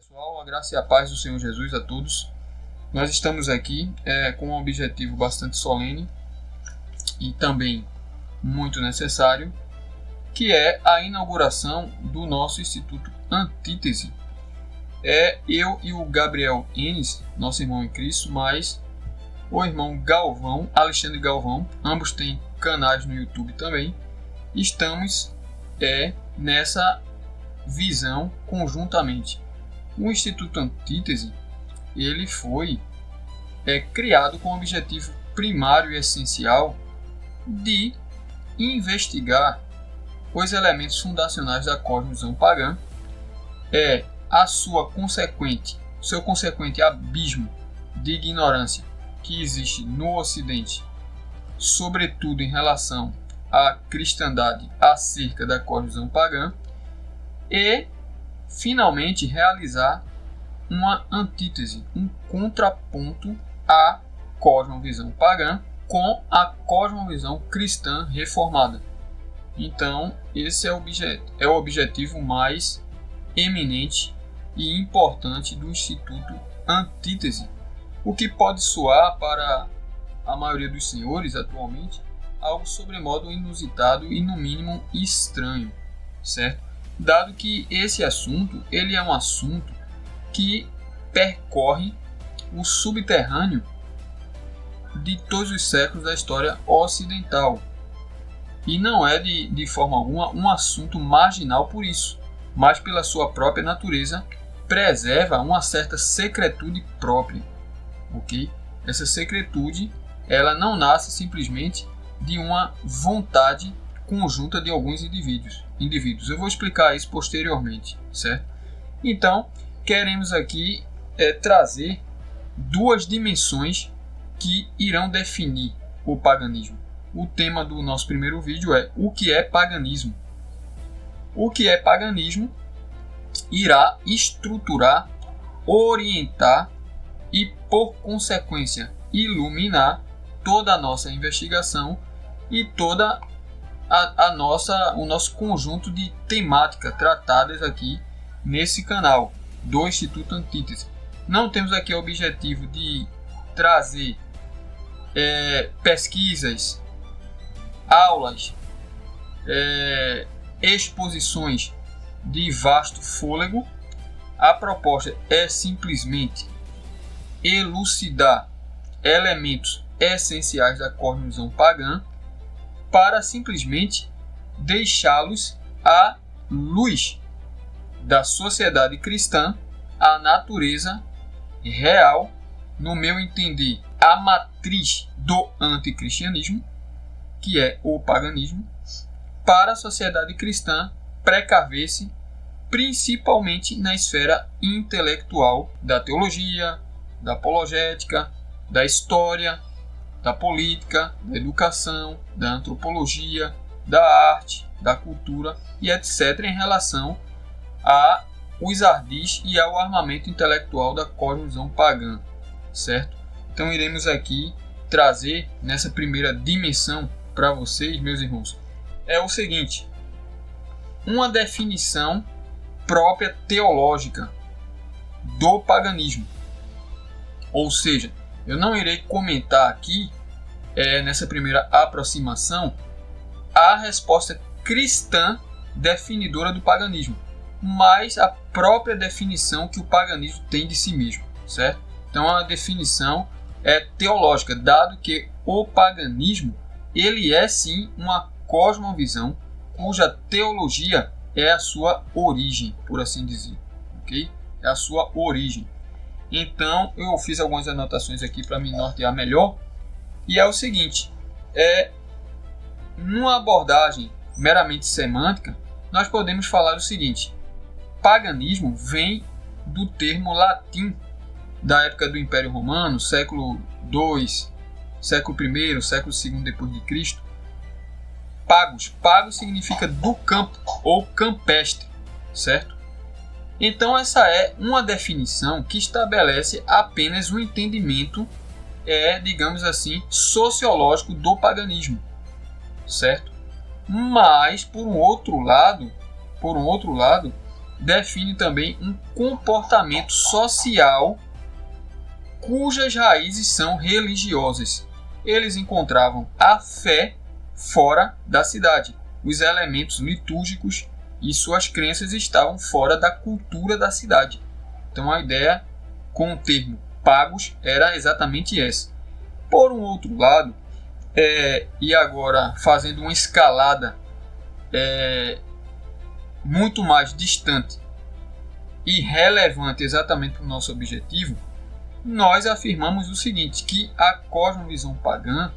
Pessoal, a graça e a paz do Senhor Jesus a todos. Nós estamos aqui com um objetivo bastante solene e também muito necessário, que é a inauguração do nosso Instituto Antítese. Eu e o Gabriel Enes, nosso irmão em Cristo, mas o irmão Galvão, Alexandre Galvão, ambos têm canais no YouTube também. Estamos nessa visão conjuntamente. O Instituto Antítese ele foi criado com o objetivo primário e essencial de investigar os elementos fundacionais da cosmovisão pagã, seu consequente abismo de ignorância que existe no Ocidente, sobretudo em relação à cristandade acerca da cosmovisão pagã, e finalmente realizar uma antítese, um contraponto à cosmovisão pagã com a cosmovisão cristã reformada. Então, esse é o objetivo mais eminente e importante do Instituto Antítese, o que pode soar para a maioria dos senhores atualmente algo sobremodo inusitado e no mínimo estranho, certo? Dado que esse assunto ele é um assunto que percorre o subterrâneo de todos os séculos da história ocidental e não é de forma alguma um assunto marginal por isso, mas pela sua própria natureza preserva uma certa secretude própria, ok? Essa secretude ela não nasce simplesmente de uma vontade conjunta de alguns indivíduos. Eu vou explicar isso posteriormente, certo? Então, queremos aqui trazer duas dimensões que irão definir o paganismo. O tema do nosso primeiro vídeo é o que é paganismo. O que é paganismo irá estruturar, orientar e, por consequência, iluminar toda a nossa investigação e toda o nosso conjunto de temática tratadas aqui nesse canal do Instituto Antítese. Não temos aqui o objetivo de trazer pesquisas, aulas, exposições de vasto fôlego. A proposta é simplesmente elucidar elementos essenciais da cosmovisão pagã para simplesmente deixá-los à luz da sociedade cristã, a natureza real, no meu entender, a matriz do anticristianismo, que é o paganismo, para a sociedade cristã precaver-se principalmente na esfera intelectual da teologia, da apologética, da história, da política, da educação, da antropologia, da arte, da cultura e etc. em relação aos ardis e ao armamento intelectual da cosmovisão pagã, certo? Então iremos aqui trazer nessa primeira dimensão para vocês, meus irmãos, é o seguinte: uma definição própria teológica do paganismo. Ou seja, eu não irei comentar aqui, nessa primeira aproximação, a resposta cristã definidora do paganismo, mas a própria definição que o paganismo tem de si mesmo, certo? Então a definição é teológica, dado que o paganismo ele é sim uma cosmovisão cuja teologia é a sua origem, por assim dizer, ok? É a sua origem. Então eu fiz algumas anotações aqui para me nortear melhor, e é o seguinte: numa abordagem meramente semântica, nós podemos falar o seguinte: paganismo vem do termo latim da época do Império Romano, século II, século I, século II depois de Cristo. Pago significa do campo ou campestre, certo? Então essa é uma definição que estabelece apenas um entendimento, digamos assim, sociológico do paganismo, certo? Mas por um outro lado, define também um comportamento social cujas raízes são religiosas. Eles encontravam a fé fora da cidade. Os elementos litúrgicos e suas crenças estavam fora da cultura da cidade. Então a ideia com o termo pagos era exatamente essa. Por um outro lado, e agora fazendo uma escalada muito mais distante e relevante exatamente para o nosso objetivo, nós afirmamos o seguinte, que a cosmovisão pagã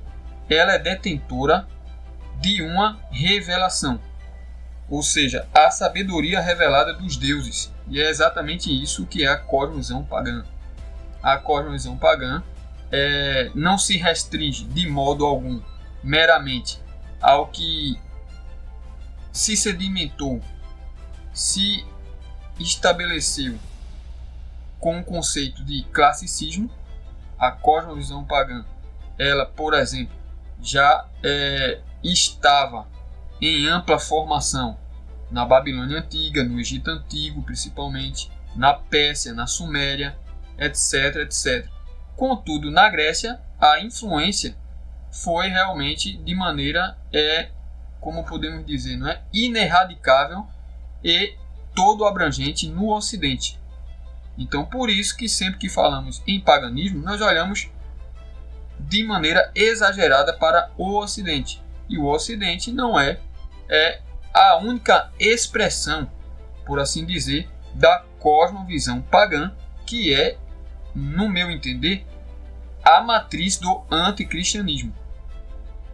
ela é detentora de uma revelação, ou seja, a sabedoria revelada dos deuses. E é exatamente isso que é a cosmovisão pagã. A cosmovisão pagã não se restringe de modo algum meramente ao que se sedimentou, se estabeleceu com o conceito de classicismo. A cosmovisão pagã, ela, por exemplo, já estava em ampla formação na Babilônia Antiga, no Egito Antigo principalmente, na Pérsia, na Suméria, etc, etc. Contudo, na Grécia, a influência foi realmente de maneira, como podemos dizer, não é, ineradicável e todo abrangente no Ocidente. Então, por isso que sempre que falamos em paganismo, nós olhamos de maneira exagerada para o Ocidente. E o Ocidente não é a única expressão, por assim dizer, da cosmovisão pagã, que é, no meu entender, a matriz do anticristianismo.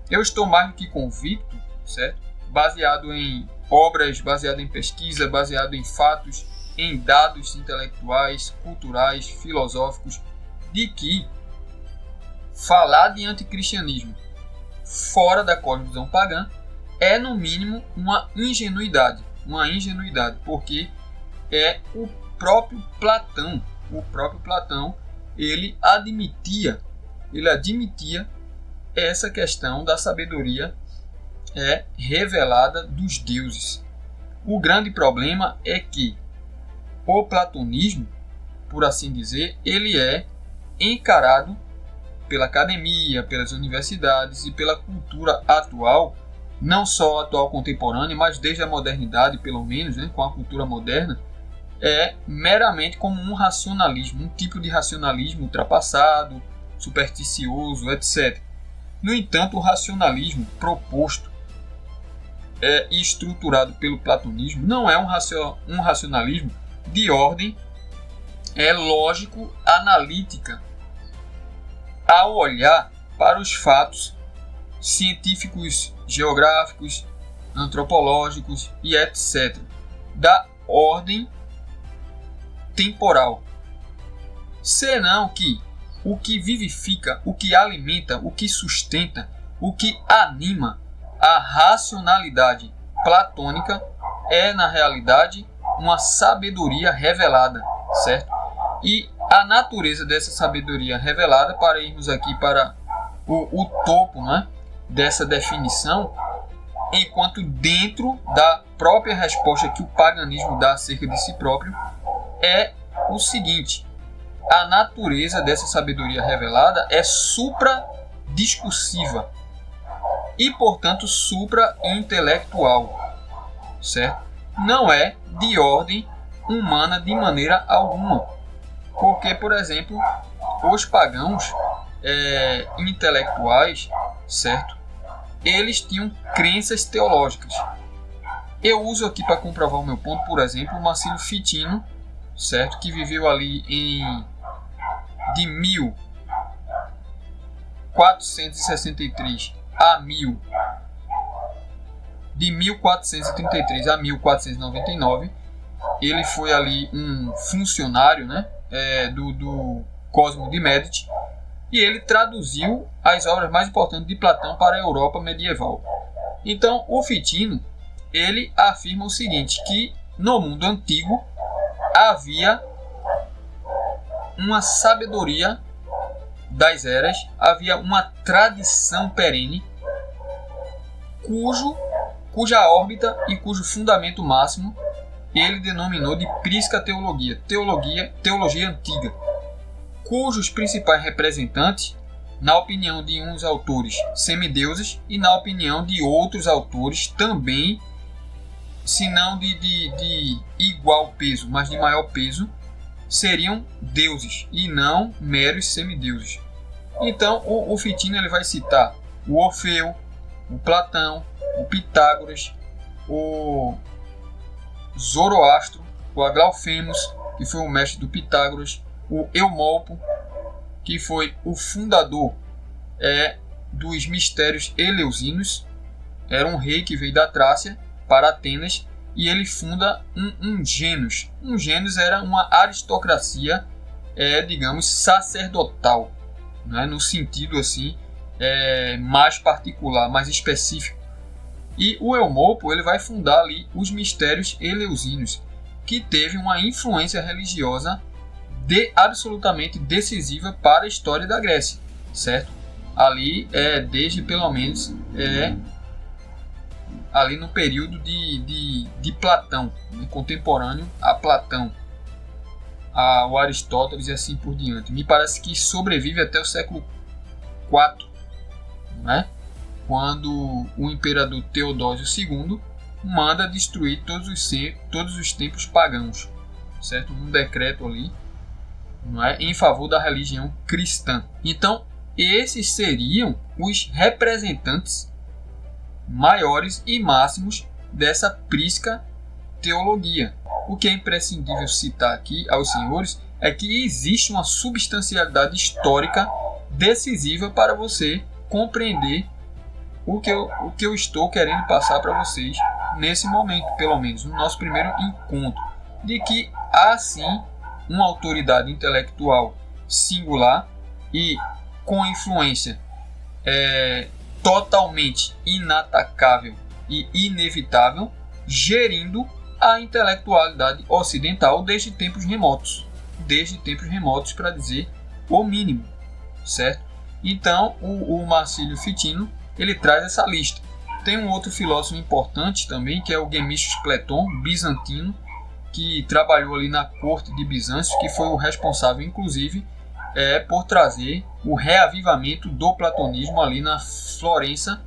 Eu estou mais do que convicto, certo? Baseado em obras, baseado em pesquisa, baseado em fatos, em dados intelectuais, culturais, filosóficos, de que falar de anticristianismo fora da cosmovisão pagã é, no mínimo, uma ingenuidade, porque o próprio Platão, ele admitia essa questão da sabedoria revelada dos deuses. O grande problema é que o platonismo, por assim dizer, ele é encarado pela academia, pelas universidades e pela cultura atual, não só atual contemporânea, mas desde a modernidade, pelo menos, né, com a cultura moderna, meramente como um racionalismo, um tipo de racionalismo ultrapassado, supersticioso, etc. No entanto, o racionalismo proposto e estruturado pelo platonismo não é um racionalismo de ordem lógico-analítica, ao olhar para os fatos científicos, geográficos, antropológicos e etc., da ordem temporal, senão que o que vivifica, o que alimenta, o que sustenta, o que anima a racionalidade platônica é, na realidade, uma sabedoria revelada, certo? E a natureza dessa sabedoria revelada, para irmos aqui para o topo, né, dessa definição, enquanto dentro da própria resposta que o paganismo dá acerca de si próprio, é o seguinte: a natureza dessa sabedoria revelada é supradiscursiva e, portanto, supra-intelectual, certo? Não é de ordem humana de maneira alguma. Porque, por exemplo, os pagãos intelectuais, certo? Eles tinham crenças teológicas. Eu uso aqui para comprovar o meu ponto, por exemplo, o Marcílio Fitino, certo? Que viveu ali de 1463 a 1433 a 1499. Ele foi ali um funcionário, né, do Cosmo de Médici, e ele traduziu as obras mais importantes de Platão para a Europa medieval. Então, o Fitino, ele afirma o seguinte, que no mundo antigo havia uma sabedoria das eras, havia uma tradição perene, cuja órbita e cujo fundamento máximo ele denominou de prisca teologia, teologia antiga, cujos principais representantes, na opinião de uns autores, semideuses, e na opinião de outros autores também, se não de igual peso, mas de maior peso, seriam deuses e não meros semideuses. Então o Fitino ele vai citar o Orfeu, o Platão, o Pitágoras, o Zoroastro, o Aglaufemos, que foi o mestre do Pitágoras, o Eumolpo, que foi o fundador dos mistérios eleusinos, era um rei que veio da Trácia para Atenas, e ele funda um gênus. Um gênus era uma aristocracia, digamos, sacerdotal, né? No sentido assim, mais particular, mais específico. E o Eumolpo ele vai fundar ali os mistérios eleusinos, que teve uma influência religiosa absolutamente decisiva para a história da Grécia, certo? Ali desde pelo menos ali no período de Platão, né? Contemporâneo a Platão, ao Aristóteles e assim por diante. Me parece que sobrevive até o século IV, né? Quando o imperador Teodósio II manda destruir todos os templos pagãos, certo? Um decreto ali, não é? Em favor da religião cristã. Então, esses seriam os representantes maiores e máximos dessa prisca teologia. O que é imprescindível citar aqui aos senhores é que existe uma substancialidade histórica decisiva para você compreender o que eu estou querendo passar para vocês nesse momento, pelo menos no nosso primeiro encontro, de que há sim uma autoridade intelectual singular e com influência totalmente inatacável e inevitável, gerindo a intelectualidade ocidental desde tempos remotos, para dizer o mínimo, certo? Então o Marcílio Fitino ele traz essa lista. Tem um outro filósofo importante também, que é o Gemistos Pleton, bizantino, que trabalhou ali na corte de Bizâncio, que foi o responsável, inclusive, por trazer o reavivamento do platonismo ali na Florença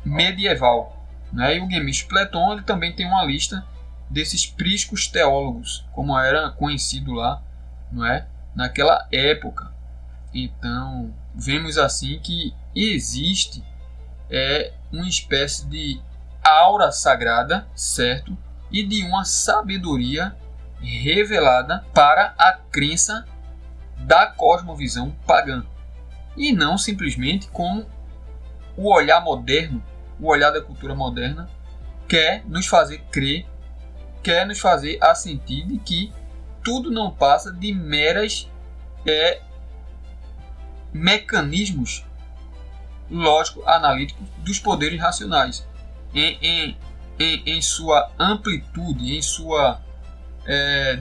medieval, né? E o Gemistos Pleton ele também tem uma lista desses priscos teólogos, como era conhecido lá, não é? Naquela época. Então, vemos assim que existe uma espécie de aura sagrada, certo? E de uma sabedoria revelada para a crença da cosmovisão pagã. E não simplesmente como o olhar moderno, o olhar da cultura moderna, quer nos fazer crer, quer nos fazer assentir de que tudo não passa de meras mecanismos lógico-analíticos dos poderes racionais em sua amplitude, em sua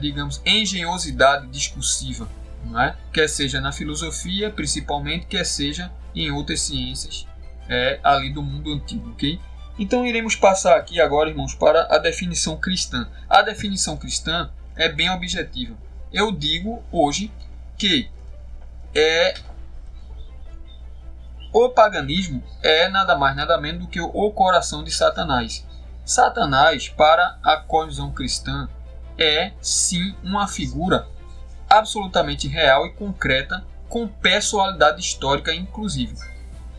digamos, engenhosidade discursiva, não é? Quer seja na filosofia, principalmente, quer seja em outras ciências ali do mundo antigo, ok? Então iremos passar aqui agora, irmãos, para a definição cristã. A definição cristã é bem objetiva. Eu digo hoje que o paganismo é nada mais nada menos do que o coração de Satanás. Satanás, para a cosmovisão cristã, é sim uma figura absolutamente real e concreta, com personalidade histórica inclusive.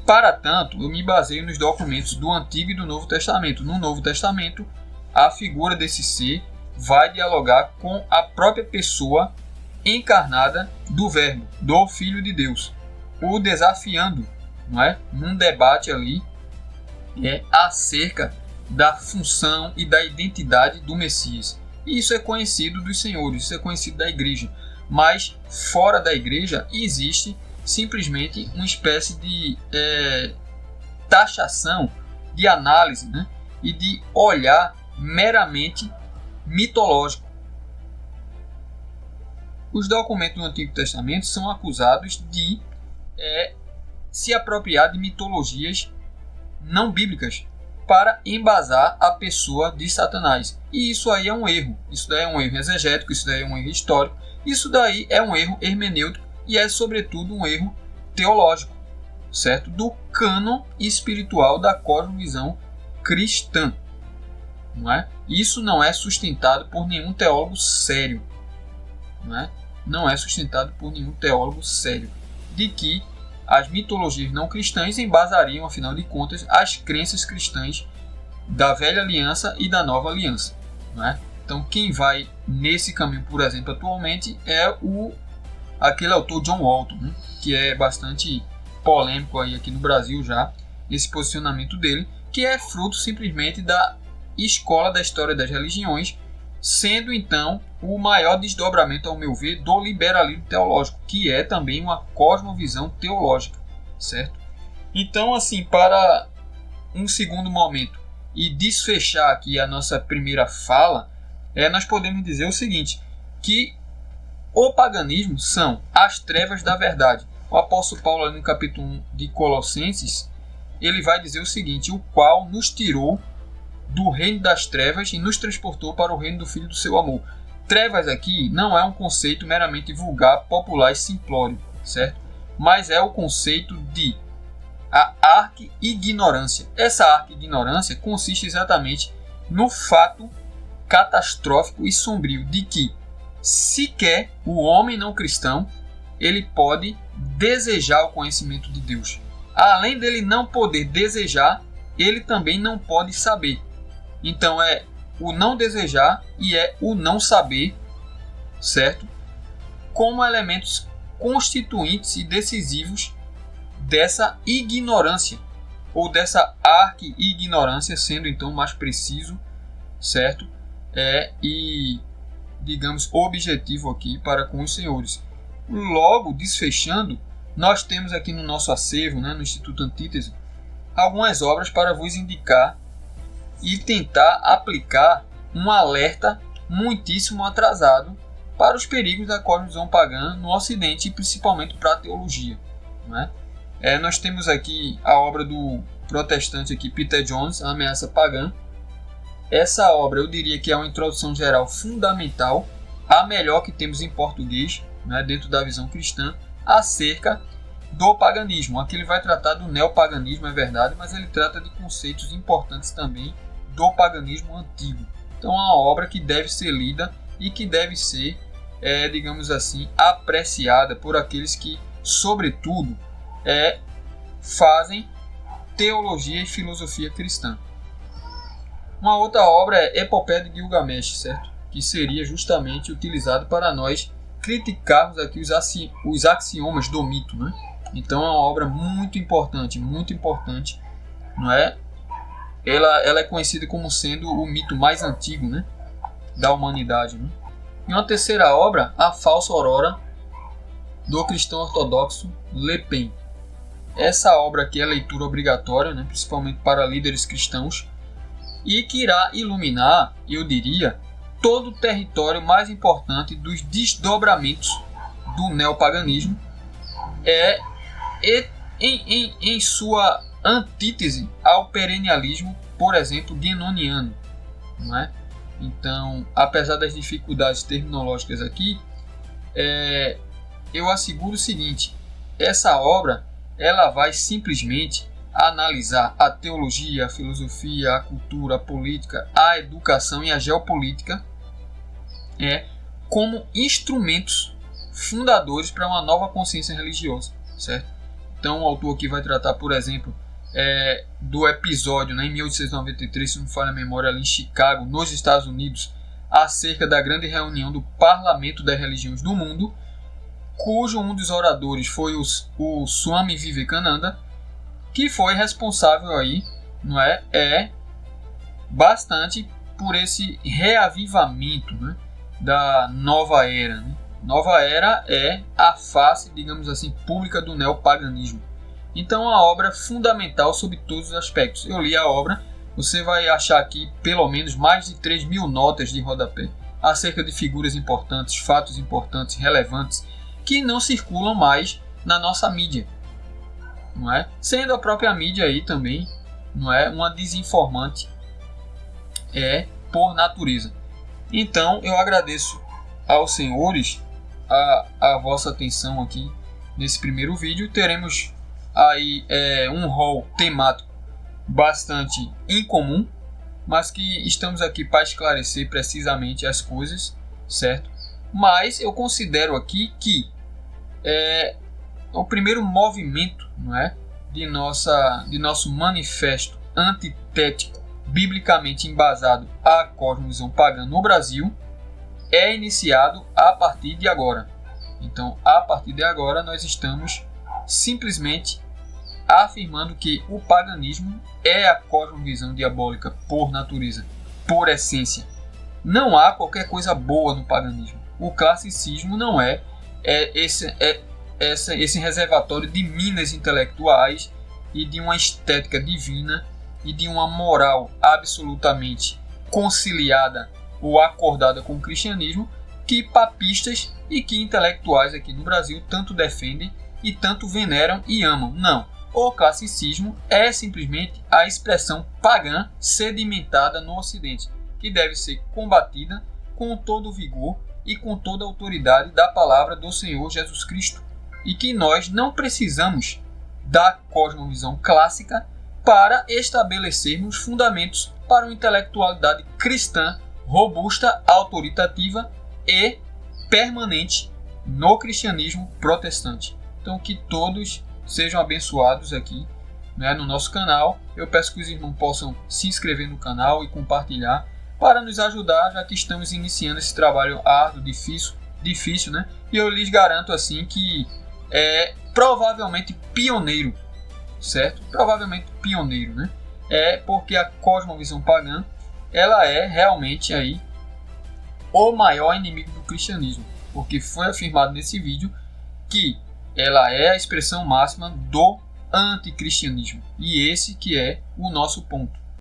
Para tanto, eu me baseio nos documentos do Antigo e do Novo Testamento. No Novo Testamento, a figura desse ser vai dialogar com a própria pessoa encarnada do Verbo, do Filho de Deus, o desafiando, não é? Num debate ali acerca da função e da identidade do Messias. E isso é conhecido dos senhores, isso é conhecido da igreja. Mas fora da igreja existe simplesmente uma espécie de taxação, de análise, né? E de olhar meramente mitológico. Os documentos do Antigo Testamento são acusados de se apropriar de mitologias não bíblicas, para embasar a pessoa de Satanás. E isso aí é um erro. Isso daí é um erro exegético, isso daí é um erro histórico, isso daí é um erro hermenêutico e é, sobretudo, um erro teológico, certo? Do cânon espiritual da cosmovisão cristã. Não é? Isso não é sustentado por nenhum teólogo sério. Não é? Não é sustentado por nenhum teólogo sério. De que as mitologias não cristãs embasariam, afinal de contas, as crenças cristãs da velha aliança e da nova aliança. Não é? Então, quem vai nesse caminho, por exemplo, atualmente, é aquele autor John Walton, né? Que é bastante polêmico aí aqui no Brasil já, esse posicionamento dele, que é fruto simplesmente da escola da história das religiões, sendo então o maior desdobramento, ao meu ver, do liberalismo teológico, que é também uma cosmovisão teológica, certo? Então, assim, para um segundo momento e desfechar aqui a nossa primeira fala, nós podemos dizer o seguinte, que o paganismo são as trevas da verdade. O apóstolo Paulo, no capítulo 1 de Colossenses, ele vai dizer o seguinte, o qual nos tirou do reino das trevas e nos transportou para o reino do Filho do seu amor. Trevas aqui não é um conceito meramente vulgar, popular e simplório, certo? Mas é o conceito de a arqui-ignorância. Essa arqui-ignorância consiste exatamente no fato catastrófico e sombrio de que sequer o homem não cristão ele pode desejar o conhecimento de Deus. Além dele não poder desejar, ele também não pode saber. Então é o não desejar e é o não saber, certo? Como elementos constituintes e decisivos dessa ignorância, ou dessa arqui-ignorância, sendo então mais preciso, certo? E, digamos, objetivo aqui para com os senhores. Logo, desfechando, nós temos aqui no nosso acervo, né, no Instituto Antítese, algumas obras para vos indicar e tentar aplicar um alerta muitíssimo atrasado para os perigos da cosmovisão pagã no Ocidente e principalmente para a teologia. Né? Nós temos aqui a obra do protestante aqui, Peter Jones, A Ameaça Pagã. Essa obra eu diria que é uma introdução geral fundamental, a melhor que temos em português, né, dentro da visão cristã, acerca do paganismo. Aqui ele vai tratar do neopaganismo, é verdade, mas ele trata de conceitos importantes também do paganismo antigo. Então é uma obra que deve ser lida e que deve ser, digamos assim, apreciada por aqueles que, sobretudo, fazem teologia e filosofia cristã. Uma outra obra é Epopeia de Gilgamesh, certo? Que seria justamente utilizado para nós criticarmos aqui os axiomas do mito, né? Então é uma obra muito importante, não é? Ela é conhecida como sendo o mito mais antigo, né, da humanidade. Né? E uma terceira obra, A Falsa Aurora, do cristão ortodoxo Le Pen. Essa obra aqui é leitura obrigatória, né, principalmente para líderes cristãos, e que irá iluminar, eu diria, todo o território mais importante dos desdobramentos do neopaganismo, em sua antítese ao perennialismo, por exemplo, guénoniano, não é? Então, apesar das dificuldades terminológicas aqui, eu asseguro o seguinte: essa obra ela vai simplesmente analisar a teologia, a filosofia, a cultura, a política, a educação e a geopolítica como instrumentos fundadores para uma nova consciência religiosa, certo? Então o autor aqui vai tratar, por exemplo, do episódio, né, em 1893, se não me falha a memória, ali em Chicago, nos Estados Unidos, acerca da grande reunião do Parlamento das Religiões do Mundo, cujo um dos oradores foi o Swami Vivekananda, que foi responsável aí, não bastante por esse reavivamento, né, da nova era. Né? Nova era é a face, digamos assim, pública do neopaganismo. Então, é uma obra fundamental sob todos os aspectos. Eu li a obra, você vai achar aqui pelo menos mais de 3.000 notas de rodapé acerca de figuras importantes, fatos importantes, relevantes, que não circulam mais na nossa mídia. Não é? Sendo a própria mídia aí também não é uma desinformante por natureza. Então eu agradeço aos senhores a vossa atenção aqui nesse primeiro vídeo. Teremos aí um rol temático bastante incomum, mas que estamos aqui para esclarecer precisamente as coisas, certo? Mas eu considero aqui que o primeiro movimento, não é, de nosso manifesto antitético biblicamente embasado à cosmovisão pagã no Brasil é iniciado a partir de agora. Então, a partir de agora, nós estamos simplesmente afirmando que o paganismo é a cosmovisão diabólica por natureza, por essência. Não há qualquer coisa boa no paganismo. O classicismo não é esse reservatório de minas intelectuais e de uma estética divina e de uma moral absolutamente conciliada ou acordada com o cristianismo que papistas e que intelectuais aqui no Brasil tanto defendem e tanto veneram e amam. Não. O classicismo é simplesmente a expressão pagã sedimentada no Ocidente, que deve ser combatida com todo o vigor e com toda a autoridade da palavra do Senhor Jesus Cristo, e que nós não precisamos da cosmovisão clássica para estabelecermos fundamentos para uma intelectualidade cristã robusta, autoritativa e permanente no cristianismo protestante. Então, que todos sejam abençoados aqui, né, no nosso canal. Eu peço que os irmãos possam se inscrever no canal e compartilhar para nos ajudar, já que estamos iniciando esse trabalho árduo, difícil, né? E eu lhes garanto assim que é provavelmente pioneiro, certo? Provavelmente pioneiro, né? Porque a cosmovisão pagã, ela é realmente aí o maior inimigo do cristianismo, porque foi afirmado nesse vídeo que ela é a expressão máxima do anticristianismo, e esse que é o nosso ponto.